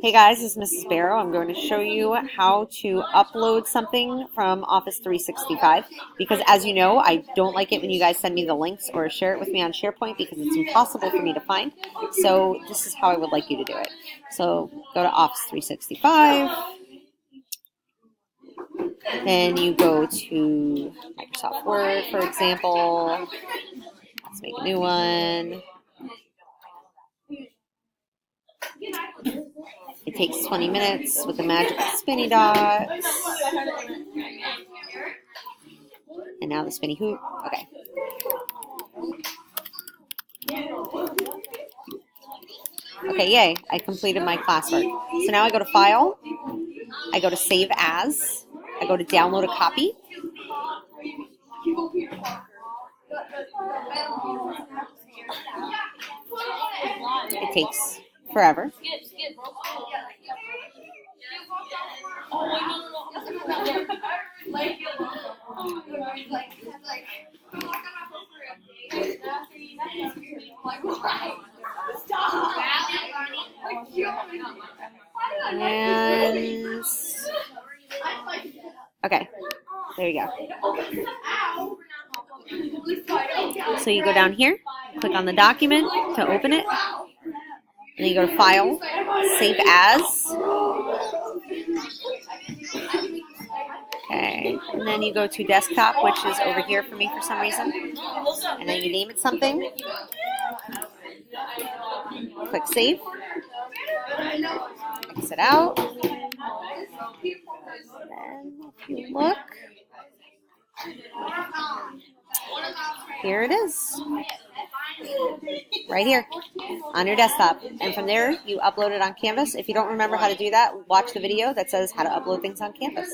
Hey guys, this is Mrs. Barrow. I'm going to show you how to upload something from Office 365 because as you know, I don't like it when you guys send me the links or share it with me on SharePoint because it's impossible for me to find. So this is how I would like you to do it. So go to Office 365, then you go to Microsoft Word, for example. Let's make a new one. It takes 20 minutes with the magical spinny dots. And now the spinny hoop. Okay. Okay, yay. I completed my classwork. So now I go to File. I go to Save As. I go to Download a Copy. It takes forever. And okay, there you go. So you go down here, click on the document to open it, and then you go to File, Save As. Okay, and then you go to Desktop, which is over here for me for some reason, and then you name it something. Click Save. Exit out. Then if you look, here it is, right here on your desktop. And from there, you upload it on Canvas. If you don't remember how to do that, watch the video that says how to upload things on Canvas.